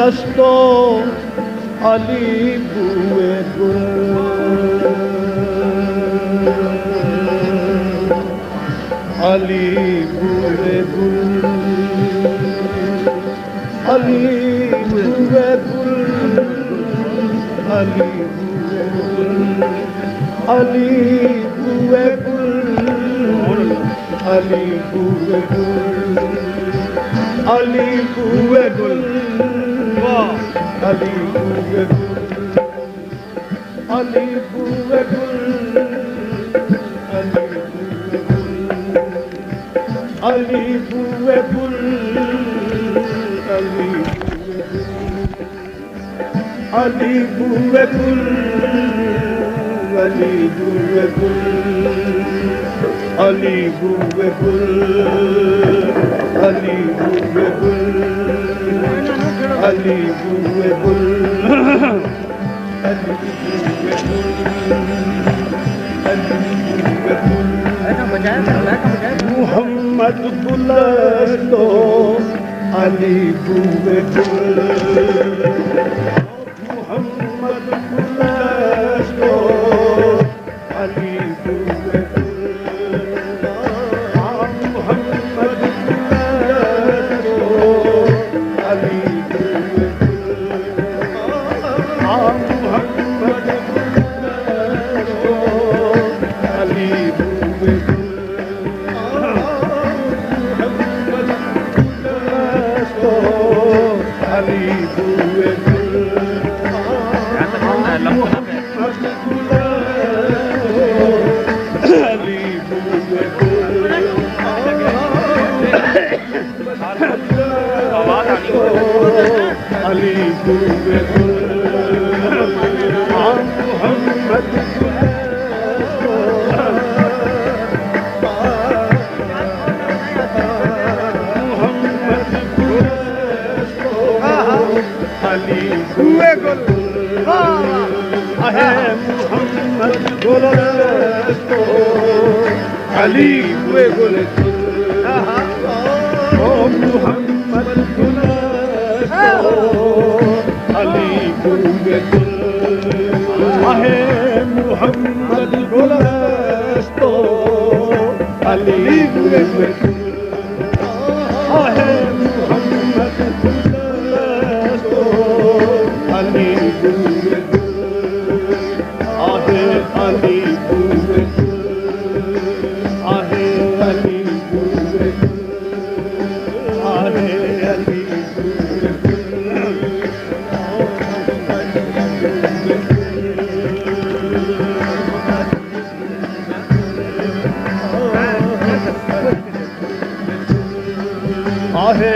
گلستو علی بوئے گل علی بوئے گل علی بوئے گل علی بوئے گل علی بوئے گل علی بوئے گل علی بوئے گل علی بوئے گل علی بوئے گل علی بوئے گل علی بوئے گل علی بوئے گل علی بوئے گل علی بوئے گل محمد گلستو علی بوئے گل محمد گلستو علی بوئے گل محمد گلستو علی بوئے گل محمد گلستو علی بوئے گل علی بوئے گل علی بوئے گل علی بوئے گل محمد علی بوئے گل ہے محمد گلستو علی بوئے گل او محمد گلستو علی بوئے گل ہے محمد گلستو علی بوئے گل ہے محمد گلستو علی بوئے گل آہے علی بوئے گل آہے علی بوئے گل آہے علی بوئے گل آہے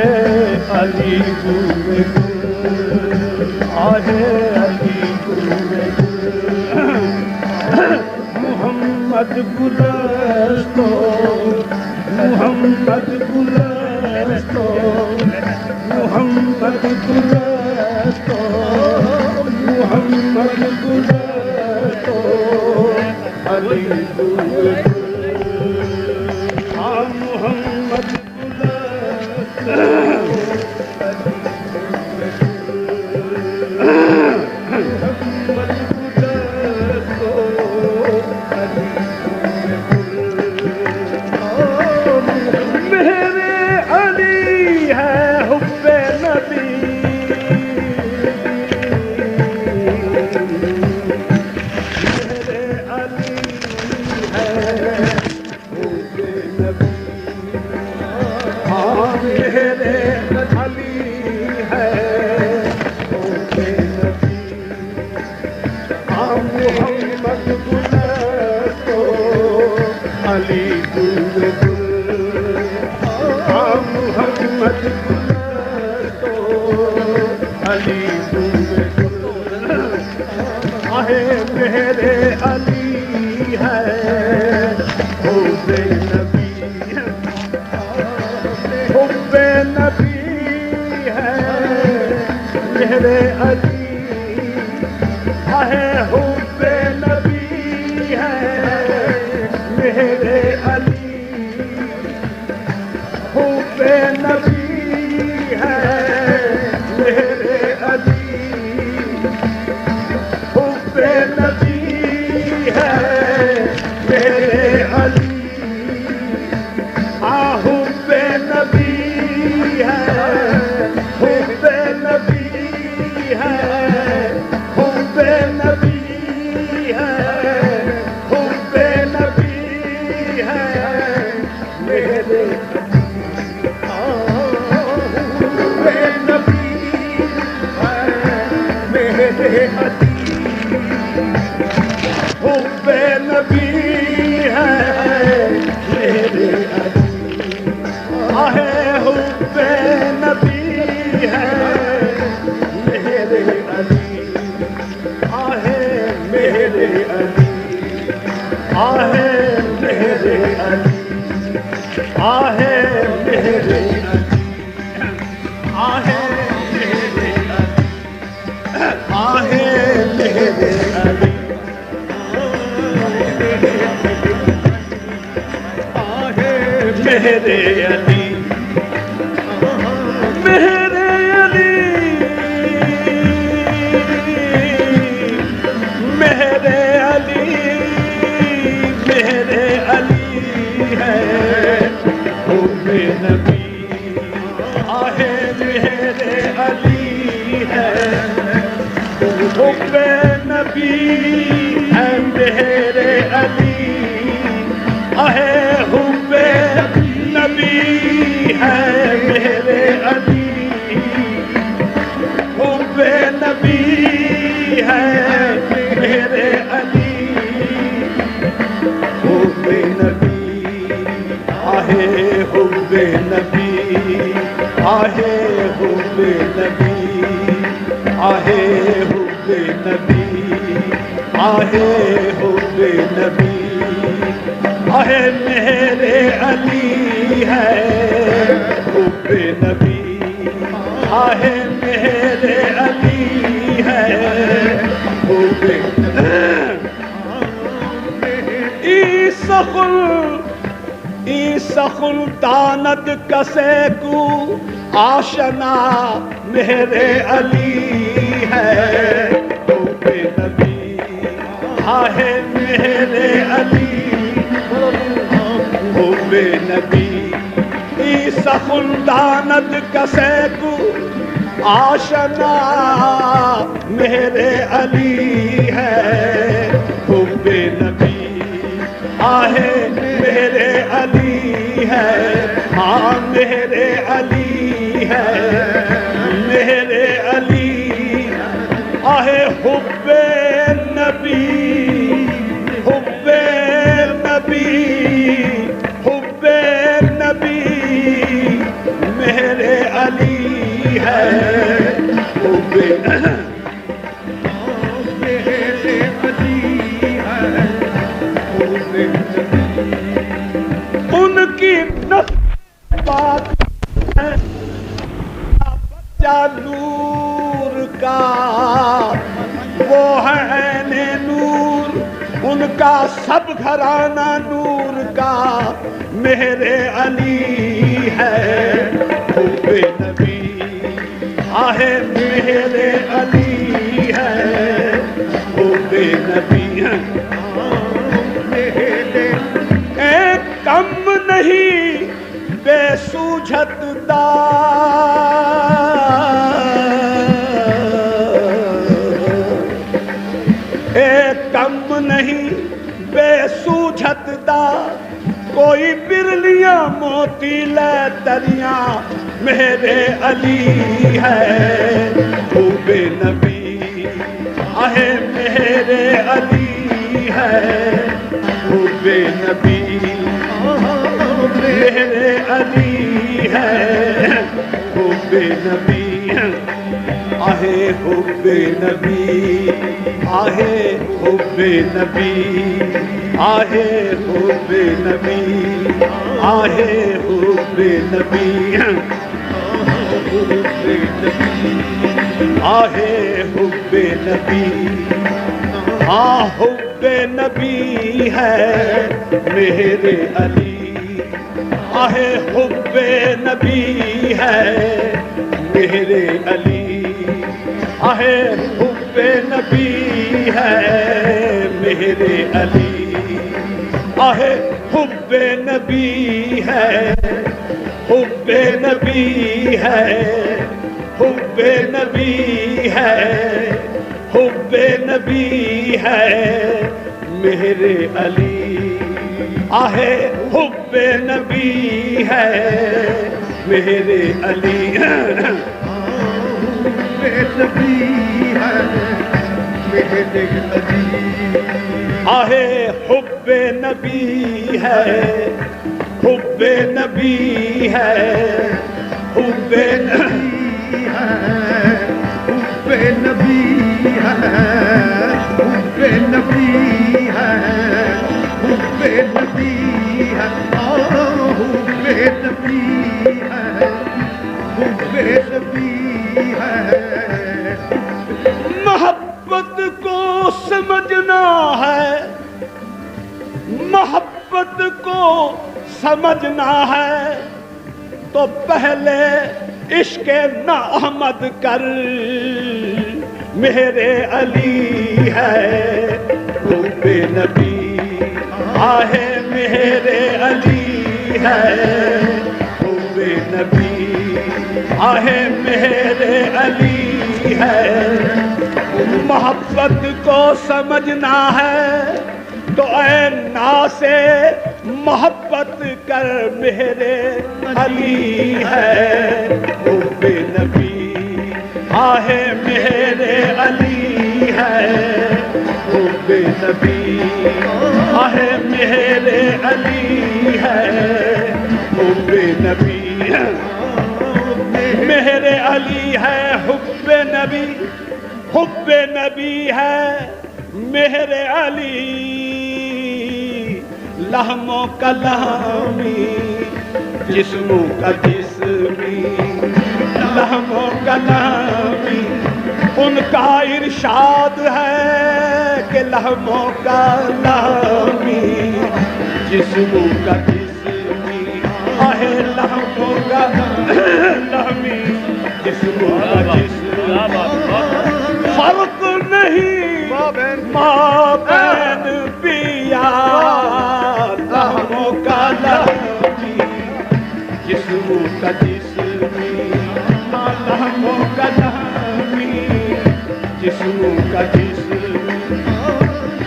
علی بوئے گل آہے علی بوئے گل محمد گلستو محمد گلستو محمد گلستو محمد گلستو علی بوئے گل محمد میرے علی ہے حب نبی حب نبی ہے میرے علی ہے حب نبی ہے میرے علی حب نبی ہے میرے حب نبی ہے میرے علی، آہ حب نبی ہے میرے علی، آہ میرے علی، آہ میرے علی، آہ میرے علی، آہ میرے علی، آہ میرے علی، میرے علی، میرے علی، میرے علی، میرے علی ہے حب نبی، آہ میرے علی ہے حب نبی ہے میرے علی، آہ حب نبی ہے میرے علی، حب نبی ہے میرے علی، حب نبی، آہ حب نبی، آہ حب نبی، آہ حب نبی، آہ حب نبی، آہ میرے علی ہے حب نبی، آہ میرے علی ہے حب ایسخل داند کسے کو آشنا میرے علی ہے حب نبی، آہ میرے علی حب نبی، ایسخل داند کسے کو آشنا میرے علی ہے حب نبی، آہ میرے علی ہے، ہاں میرے علی ہے میرے علی، آہ حب نبی، حب نبی، حب نبی میرے علی ہے حب میرے علی ہے حب ان کی بات ہے بچہ نور کا وہ ہے عین نور، ان کا سب گھرانہ نور کا میرے علی ہے حب نبی، آہ میرے علی ہے حب نبی، ایک کم نہیں بے سوجھت ایک کم نہیں بے سوجھت دا، کوئی برلیاں موتی لے دریاں میرے علی ہے حب نبی، آہ میرے علی ہے حب نبی، میرے علی ہے حب نبی، آہ حب نبی، آہ حب نبی، آہ حب نبی، آہ حب نبی، آہ حب نبی، ہاں حب نبی ہے میرے علی، آہ حب نبی ہے میرے علی، آہ حب نبی ہے میرے علی، آہ حب نبی ہے حب نبی ہے حب نبی ہے حب نبی ہے میرے علی، آہ حب نبی ہے میرے علی، حب نبی ہے میرے علی، آہے حب نبی ہے، حب نبی ہے، حب نبی ہے، حب نبی ہے، حب نبی ہے، حب نبی ہے، حب نبی ہے، حب نبی ہے۔ محبت کو سمجھنا ہے، محبت کو سمجھنا ہے تو پہلے عشق ناحمد کر، میرے علی ہے حب نبی، آہ میرے علی ہے حب نبی، آہ میرے علی ہے۔ محبت کو سمجھنا ہے تو اے ناسے محبت کر، میرے علی ہے حب نبی، آہ میرے علی ہے حب نبی، آہ میرے علی ہے حب نبی، میرے علی ہے حب نبی، حب نبی ہے میرے علی، لہموں کا لہمی، جسموں کا جسمی، لہموں کا لہمی، ان کا ارشاد ہے کہ لہموں کا لہمی، جسموں کا جسمی، آہ لہموں کا لہمی، جسموں کا جسمی، فرق نہیں ماں بہن پیا، لہموں کا لہمی، جسموں کا جسمی، لہموں کا لہمی، جسموں کا جسمی،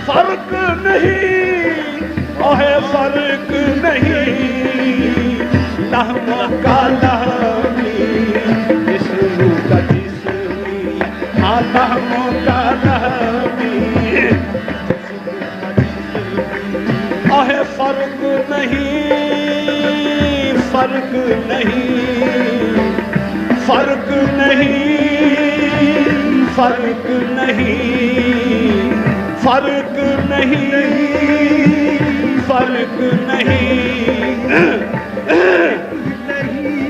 فرق نہیں اوہ فرق نہیں، لہموں کا لہمی، جسموں کا جسمی، لہموں کا لہمی، اوہ فرق نہیں، فرق نہیں، فرق نہیں، فرق نہیں، فرق نہیں، فرق نہیں،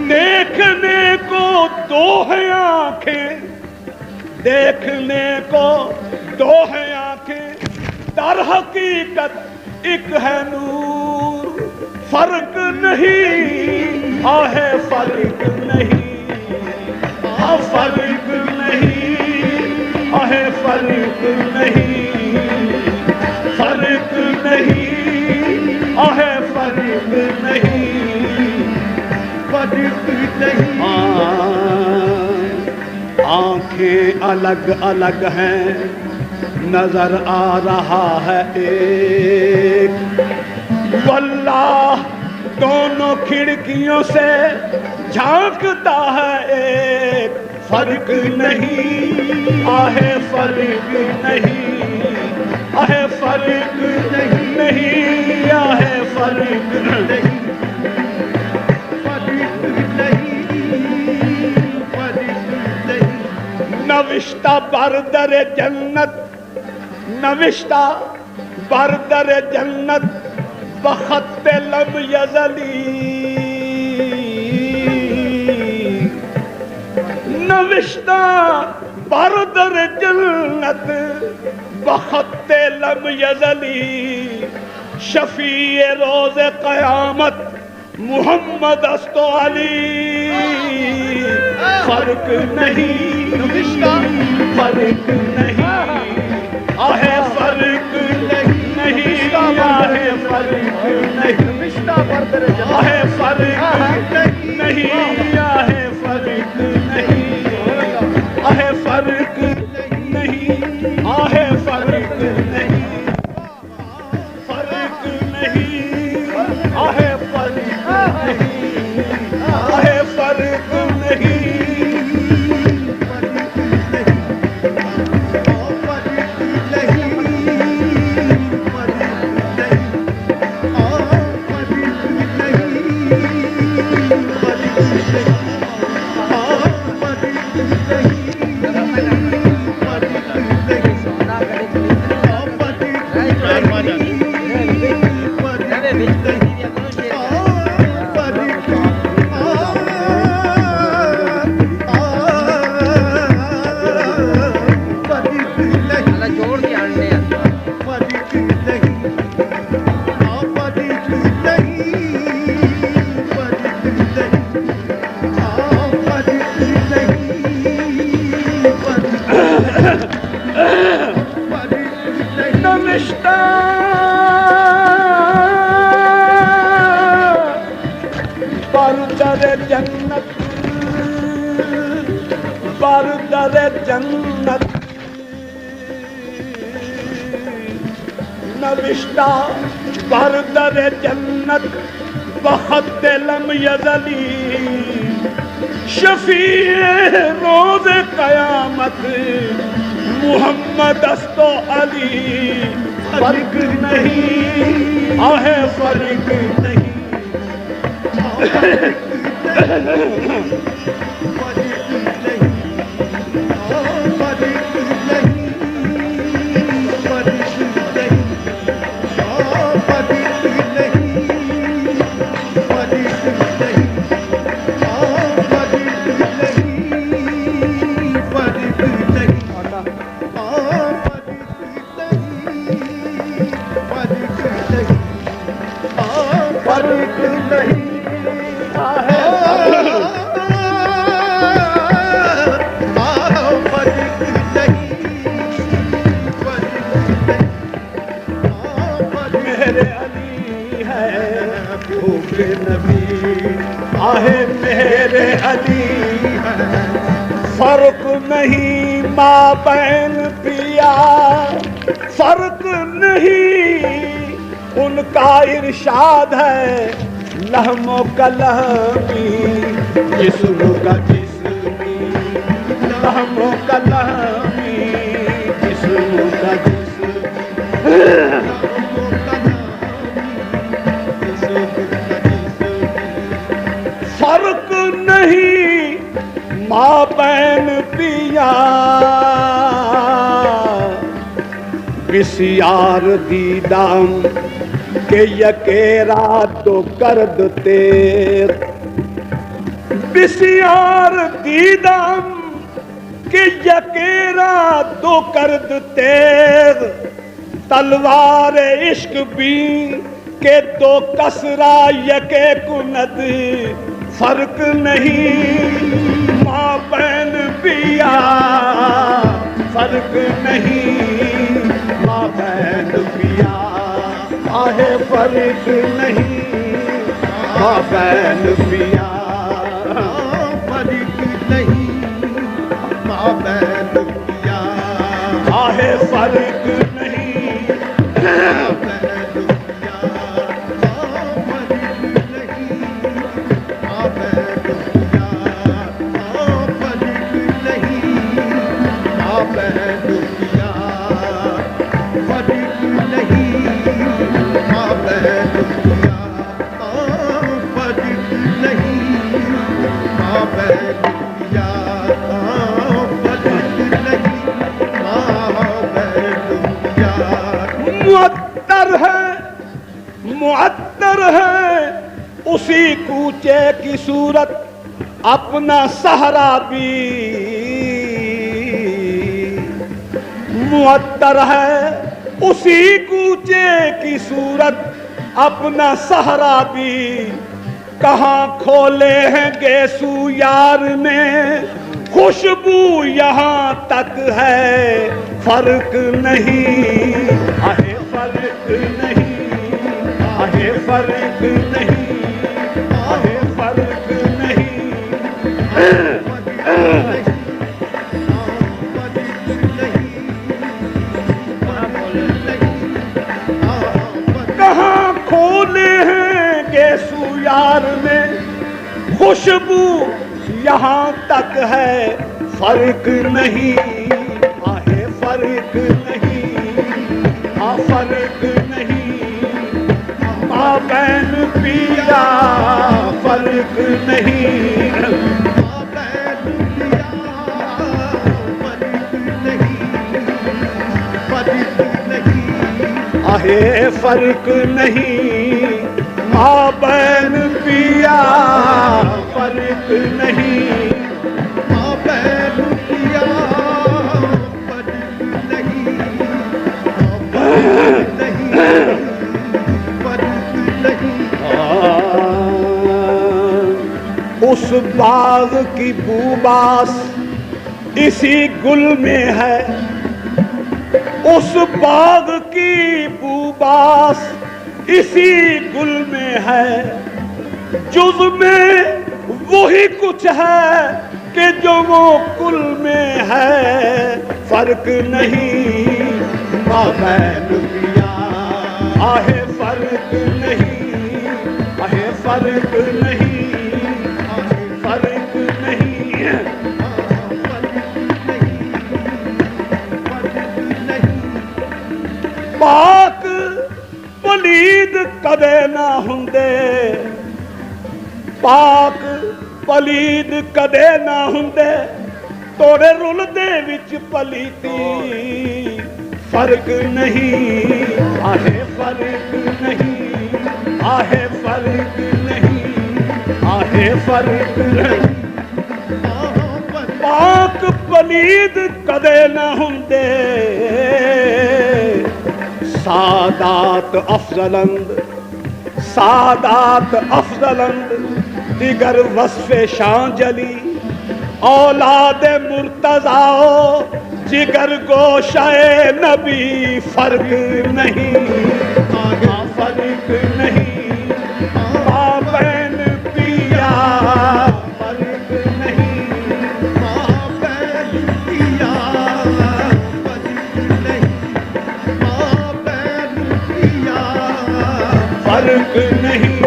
دیکھنے کو دو ہیں آنکھیں، دیکھنے کو دو ہیں آنکھیں، در حقیقت ایک ہے نور، فرق نہیں، آہ فرق نہیں، فرق نہیں، آہ فرق نہیں، فرق نہیں، آہ فرق نہیں، فرق نہیں۔ آنکھیں الگ الگ ہیں، نظر آ رہا ہے ایک، واللہ دونوں کھڑکیوں سے جھانکتا ہے ایک، فرق نہیں، آہ فرق نہیں، آہ فرق نہیں، آہ فرق نہیں، نوشتہ بر در جنت، نوشتہ بر در جنت بخط لم یزلی، نوشتہ بر در جنت بخط لم یزلی، شفیع روز قیامت محمد است و علی، فرق نہیں، فرق نہیں، آہ فرق نہیں، آہ فرق نہیں، آہ فرق نہیں، آہ فرق نہیں، آہ فرق نہیں، آہ فرق نہیں، فرق نہیں، آہ فرق نہیں، آہ فرق نہیں، بردر جنت بردر جنت نوشتہ بردر جنت بخط لم یزلی شفیع روز قیامت محمد است و علی فرق نہیں آہ فرق نہیں فرق نہیں مابین پیا فرق نہیں ان کا ارشاد ہے لہم و کلہمی جسم کا جسمی لہم و کلہمی جسم کا جسمی فرق نہیں مابین پیا بسیار دیدم کہ یکیرا تو کرد تیر بسیار دیدم کہ یکیرا تو کرد تیر تلوار عشق بھی کہ تو کسرا یکے کند فرق نہیں مابین پیا فرق نہیں مابین پیا آہ فرق نہیں مابین پیا فرق نہیں مابین پیا آہ فرق نہیں معطر ہے اسی کوچے کی صورت اپنا سہرا بھی معطر ہے اسی کوچے کی صورت اپنا سہرا بھی کہاں کھولے ہیں گیسو یار نے خوشبو یہاں تک ہے فرق نہیں آہے فرق نہیں آہے فرق نہیں آہے فرق نہیں کہاں کھولے ہیں گیسو یار میں خوشبو یہاں تک ہے فرق نہیں آہے فرق نہیں آ فرق نہیں مابین پیا فرق نہیں مابین پیا فرق نہیں آہے فرق نہیں مابین پیا فرق نہیں مابین پیا فرق نہیں اس باغ کی بوباس اسی گل میں ہے اس باغ کی بو لباس اسی گل میں ہے، جز میں وہی کچھ ہے کہ جو وہ کل میں ہے، فرق نہیں مابین پیا، آہے فرق نہیں، آہے فرق نہیں، آہے فرق نہیں، پاک پلید کدے نہ ہوندے، پاک پلید کدے نہ ہوندے، توڑے رول دے وچ پلیتی، فرق نہیں، آہے فرق نہیں، آہے فرق نہیں، آہے فرق نہیں، پاک پلید کدے نہ ہوندے، سادات افضلند، سادات افضلند، دیگر وصف شان جلی، اولاد مرتضیٰ جگر گوشہ نبی، فرق نہیں، آگا فرق نہیں، مابین پیا، فرق نہیں، مابین پیا، فرق نہیں، مابین پیا، فرق نہیں،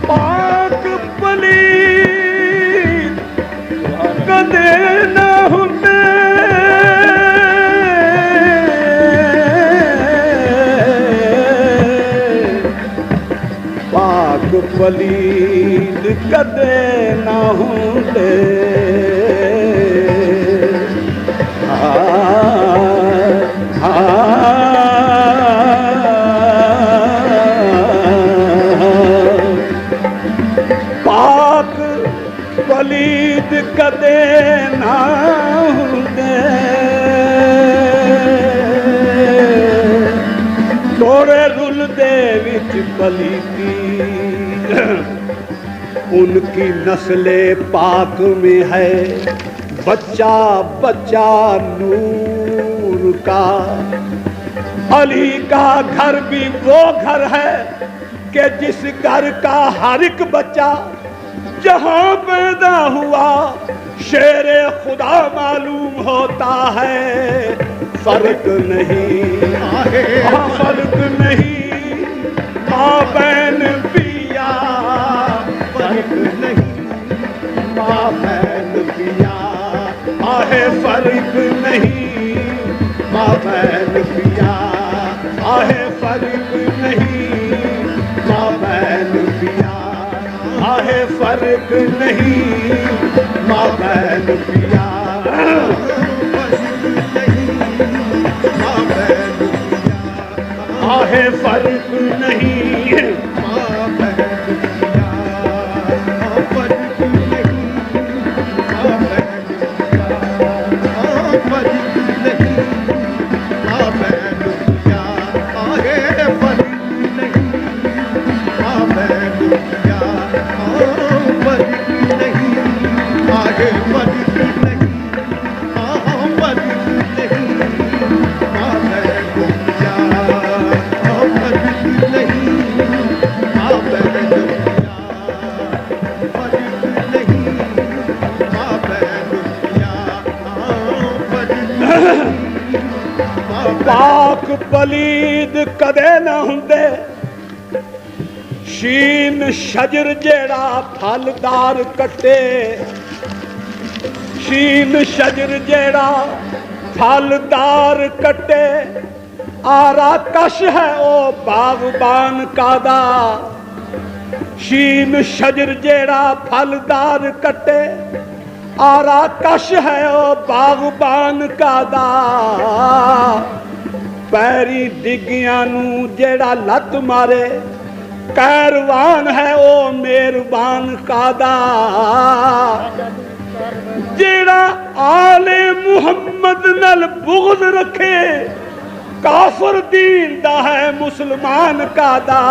پاک پلید کدے نہ ہوندے، پاک پلید کدے نہ ہوندے، پاک پلید کدے نہ ہوندے، توڑے رول دے وچ پلیتی، ان کی نسل پاک میں ہے بچہ بچہ نور کا، علی کا گھر بھی وہ گھر ہے کہ جس گھر کا ہر ایک بچہ جہاں پیدا ہوا شیر خدا معلوم ہوتا ہے، فرق نہیں، فرق نہیں، مابین پیا، فرق نہیں، مابین پیا، آہے فرق نہیں، مابین پیا، آہے فرق نہیں، مابین پیا، آہے فرق نہیں، مابین پیا، آہے فرق نہیں، پاک پلید کدے نہ ہوندے، شین شجر جیڑا پھلدار کٹے، شین شجر جیڑا پھلدار کٹے، آرا کش ہے او باغبان کادا، شین شجر جیڑا پھلدار کٹے، آرا کش ہے او باغبان کادا، پیری ڈگیاں نو جیڑا لت مارے، کیروان ہے او میربان کادا، جیڑا آل محمد نال بغض رکھے، کافر دین دا ہے مسلمان کادا،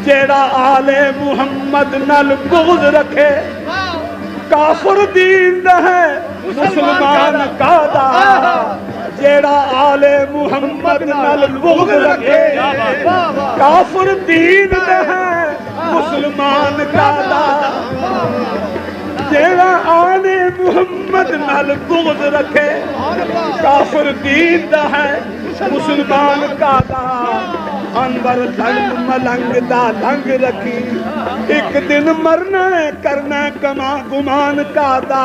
جیڑا آل محمد نال بغض رکھے، کافر دین ہے مسلمان کا دا جیڑا آل محمد نال بغض رکھے کافر دین ہے مسلمان کا دا جیڑا آل محمد نال بغض رکھے کافر دین ہے مسلمان کا دا انور لنگ ملنگ دا لنگ رکھی ایک دن مرنا ہے کرنا کما گمان کا دا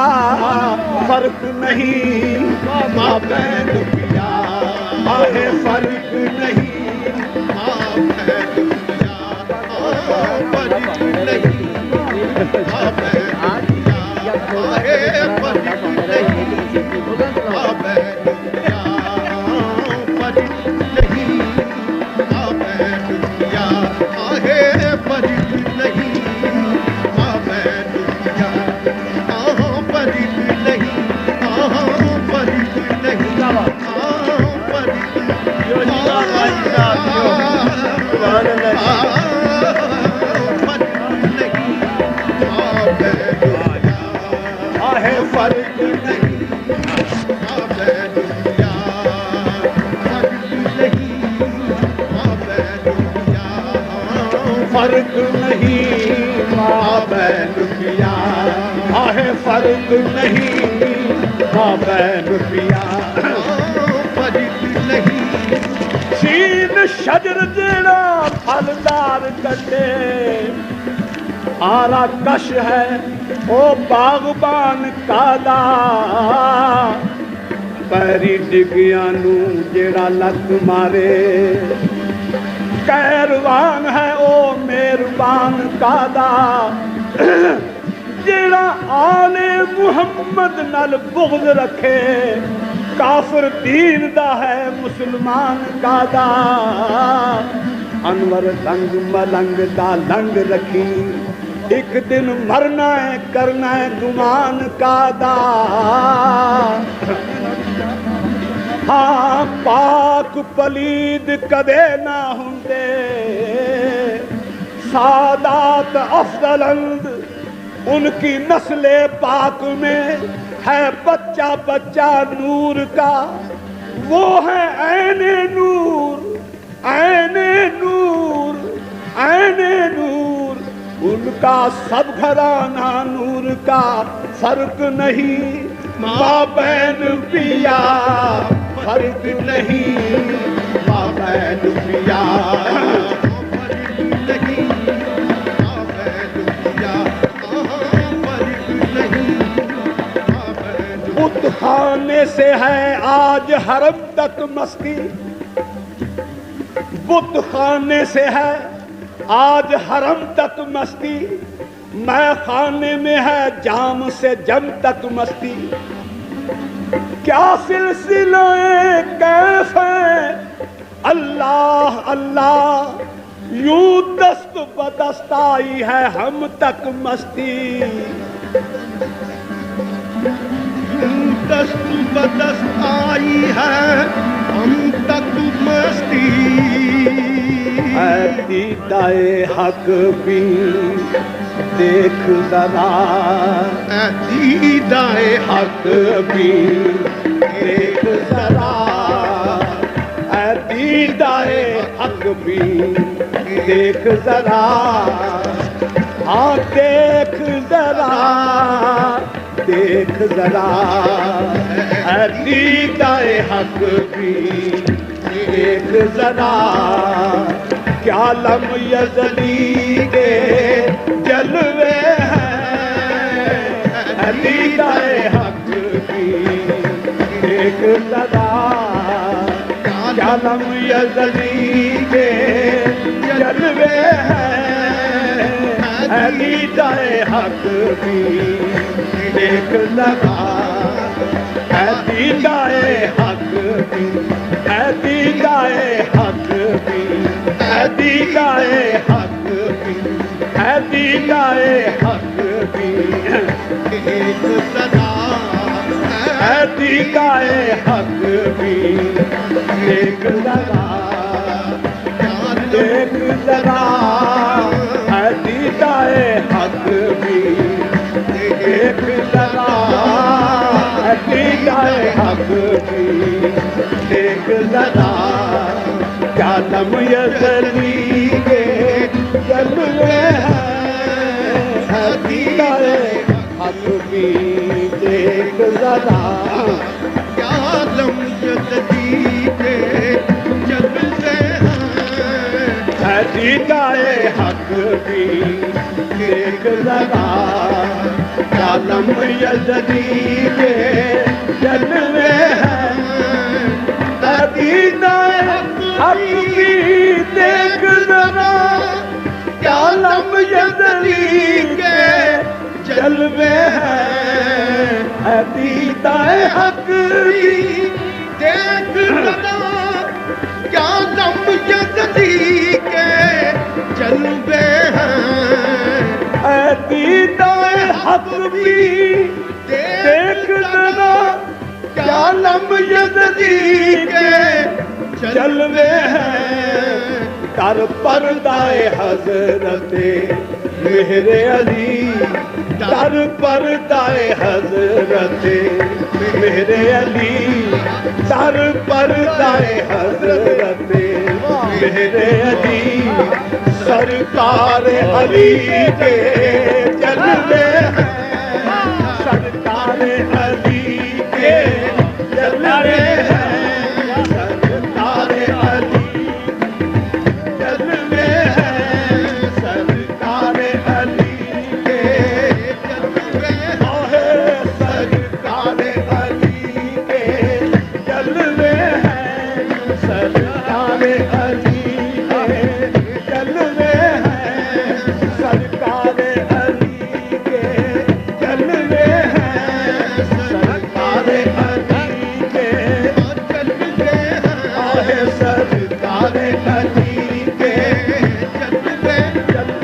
فرق نہیں ماں بہن پیا آہے فرق نہیں ماں بہن پیا فرق نہیں ماں بہن پیا آہے فرق نہیں ماں بہن پیا فرق نہیں ماں بہن پیا آہے فرق نہیں ماں بہن پیا آہاں فرق نہیں آہاں فرق نہیں آہاں فرق آہے فرق نہیں فرق نہیں ماں بہن پیا آہے فرق نہیں ماں بہن پیا فرق نہیں چین شجر جیڑا پھلدار کٹے آرا کش ہے او باغبان کا دا پیری ڈگیاں نو جیڑا لت مارے کیروان ہے او میربان کا دا جیڑا آل محمد نال بغض رکھے کافر دین دا ہے مسلمان کا دا انور لنگ ملنگ دا لنگ رکھی ایک دن مرنا ہے کرنا ہے گمان کا دا ہاں پاک پلید کدے نہ ہوندے سادات افضلند ان کی نسل پاک میں ہے بچہ بچہ نور کا وہ ہے عین نور عین نور عین نور ان کا سب گھرانہ نور کا فرق نہیں ماں بہن پیا فرق نہیں ماں بہن پیا فرق نہیں ماں بہن پیا فرق نہیں ماں بہن بت خانے سے ہے آج حرم تک مستی بت خانے سے ہے آج حرم تک مستی میں خانے میں ہے جام سے جم تک مستی کیا سلسلہ کیف ہے اللہ اللہ یوں دست بدست آئی ہے ہم تک مستی دست بدست آئی ہے ہم تک مستی اے دیدائے حق بھی دیکھ ذرا اے دیدائے حق بھی دیکھ ذرا اے دیدائے حق بھی دیکھ ذرا ہاں دیکھ ذرا دیکھ ذرا اے دیدائے حق بھی دیکھ ذرا کیا لم یزلی کے جلوے ہیں اے دیدائے حق بھی دیکھ ذرا کیا لم یزلی کے جلوے ہیں اے دیدائے حق بھی دیکھ ذرا اے دیدائے حق بھی اے دیدائے حق بھی اے دیدائے حق بھی اے دیدائے حق بھی ایک صدا اے دیدائے حق بھی دیکھ ذرا دیکھ ذرا اے دیدائے حق بھی دیکھ دائے حق بھی دیکھ ذرا کیا دم یزدی کے جلوے ہیں دائے حق بھی دیکھ ذرا کیا دم یزدی کے جلوے ہیں دائے حق بھی دیکھ ذرا کیا دم یزدی کے جلوے ہیں دائے حق بھی دیکھ ذرا کیا دم یزدی کے جلوے ہیں دائے حق بھی دیکھ ذرا کیا دم یزدی کے جلوے ہیں دائے حق بھی دیکھ ذرا کیا دم یزدی کے جلوے ہیں در پردائے حضرت مہر علی در پردائے حضرت مہر علی در پردائے حضرت مہر علی سرکار علی کے جلوے ہیں سرکار علی کے جلوے ہیں سرکار علی جلوے ہیں سرکار علی کے جلوے ہیں سرکار علی کے جلوے ہیں سرکار علی کے جلوے ہیں سرکار علی کے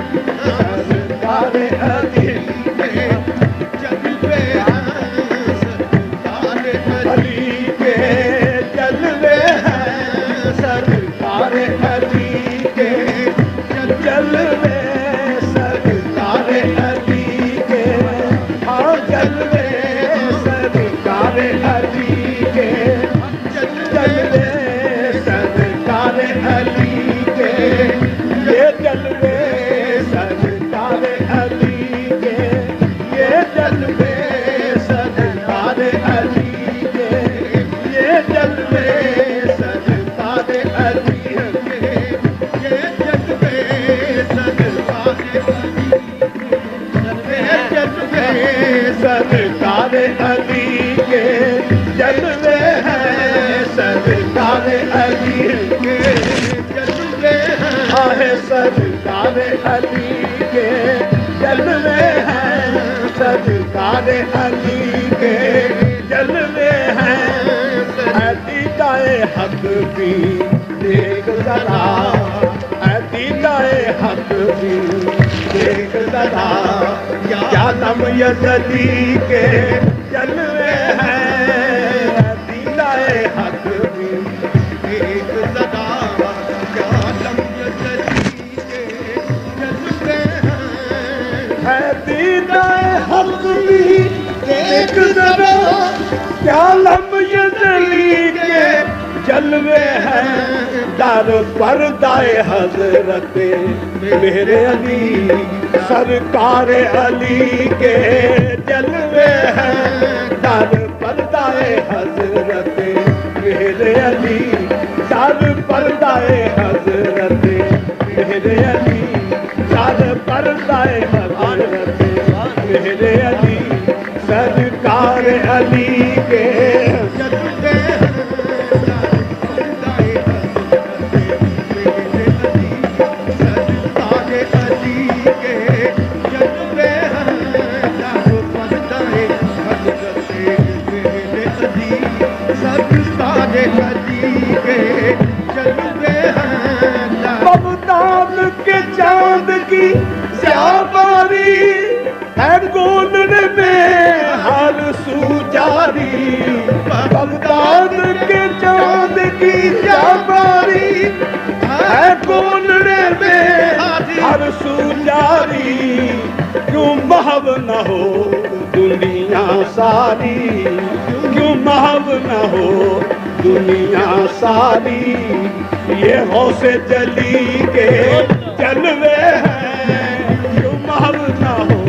جلوے ہیں سرکار علی کے جلوے ہیں سرکار علی کے جلوے سرکار علی کے جلوے علی کے جلوے ہیں سرکار علی کے جلوے سرکار علی کے ہاں جلوے سرکار علی کے جلوے سرکار علی کے یہ جلوے سرکار علی کے یہ جلوے سرکار علی کے یہ جلوے سرکار علی کے یہ جلوے سرکار سرکار علی کے جلوے ہیں سرکار علی کے جلوے آہ سرکار علی کے جلوے ہیں سرکار علی کے جلوے ہیں دیدائے حق بھی دیکھ ذرا دیدائے حق بھی دیکھ ذرا کیا دم یزدی کے جلوے ہیں دیدائے حق بھی ایک زدا کیا دم یزدی کے جلوے ہیں دیدائے حق بھی دیکھ ذرا کیا لم یزدی کے جلوے ہیں در پردائے حضرت مہر علی سرکار علی کے جلوے ہیں در پردائے حضرت مہر علی در پردائے حضرت مہر علی در پردائے حضرت مہر علی سرکار علی کے جلوے بغداد کے چاند کی سیاباری ہے گونڈنے میں ہر سو جاری بغداد کے چاند کی سیاباری ہے گونڈنے میں ہر سو جاری کیوں محو نہ ہو دنیا ساری کیوں محو نہ ہو دنیا ساری، یہ غوث جلی کے جلوے ہیں، یوں محو نہ ہو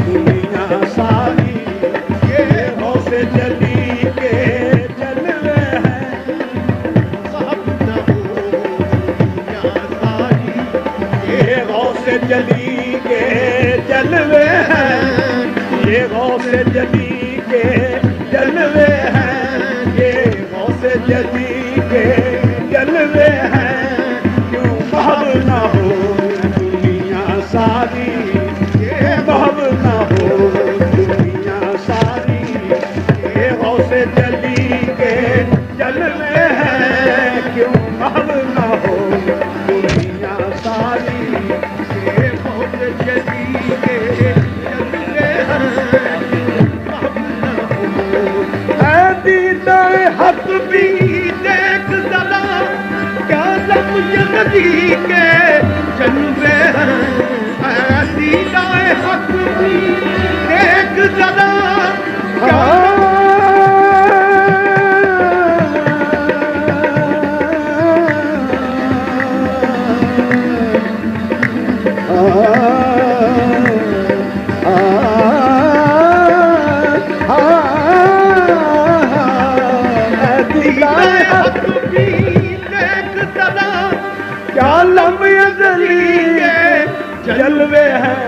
دنیا ساری، یہ غوث جلی کے جلوے ہیں، محو نہ ہو دنیا ساری، یہ غوث جلی کے جلوے ہیں، یہ غوث جلی کے جلوے ہیں، یہ غوث جلی کے جلوے ہیں، کیوں محو نہ ہو دنیا ساری، یہ محو نہ ہو دنیا ساری، یہ غوث جلی کے جلوے ہیں، کیوں محو نہ ہو دنیا ساری، یہ غوث جلی کے جلوے ہیں، محو نہ ہو اے دیدہ حق بھی دیکھ ذرا کیا لم جلدی کے جلوے ہیں، اے دیدہ حق بھی دیکھ ذرا کیا حق بھی دیکھ ذرا کیا لم ازلی کے جلوے ہیں،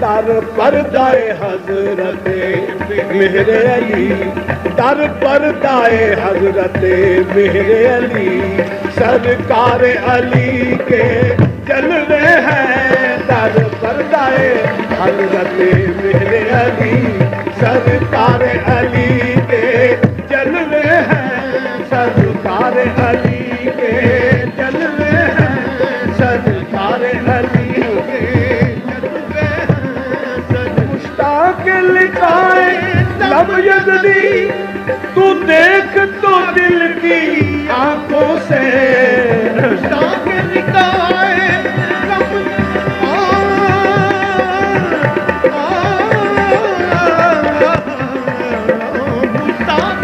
در پردائے حضرت مہر علی، در پردائے حضرت مہر علی، سرکار علی کے جلوے ہیں، در پردائے حضرت مہر علی، سرکار علی کے جلوے ہیں، سرکار علی کے جلوے ہیں، سرکار علی کے جلوے ہیں، مشتاق لکھائے لب یزدی، تو دیکھ تو دل کی آنکھوں سے، مشتاق لکھائے لب مشتاق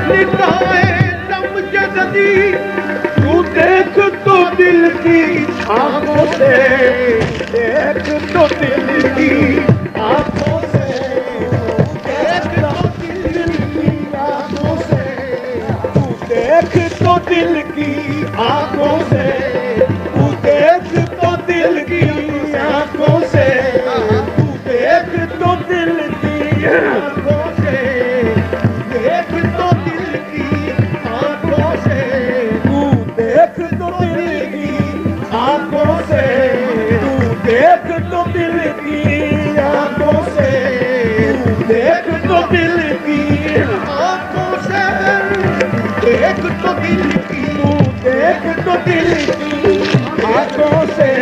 لکھائے لب جدی، تو دیکھ تو دل کی آنکھوں سے، دیکھ تو دل کی آنکھوں سے، دیکھ تو دل کی آنکھوں سے، تو دیکھ تو دل کی آنکھوں سے، تو دیکھ تو دل کی آنکھوں سے، تو دیکھ تو دل کی آنکھوں سے دیکھ تو دل کی آنکھوں سے، تو دیکھ تو دل کی آنکھوں سے، تو دیکھ تو دل کی آنکھوں سے، تو دیکھ تو دل کی آنکھوں سے دیکھ تو دل کی تو دیکھ تو دل کی آنکھوں سے،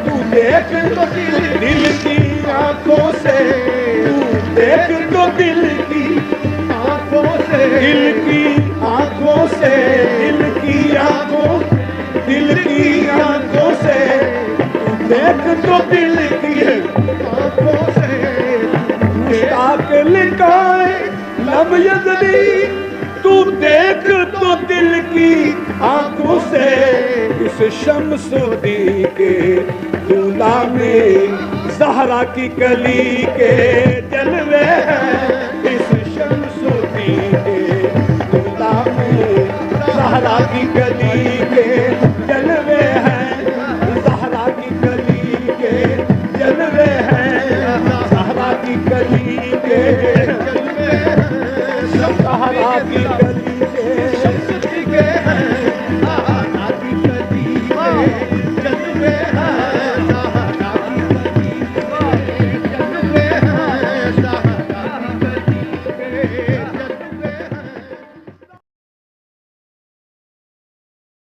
تو دیکھ تو دل کی آنکھوں سے، تو دیکھ تو دل کی آنکھوں سے دل کی آنکھوں سے، دل کی آنکھوں، دل کی آنکھوں سے، دیکھ تو دل کی آنکھوں سے مشتاق لکھائے لب یزدی، تو دیکھ تو دل کی آنکھوں سے، اس شمس الدی کے دولہ میں زہرا کی کلی کے جلوے ہیں، اس شمس الدی کے دولہ میں زہرا کی کلی کے جلوے ہیں، زہرا کی کلی کے جلوے ہیں، زہرا کی کلی کے جلوے ہیں، زہرا کی کلی کے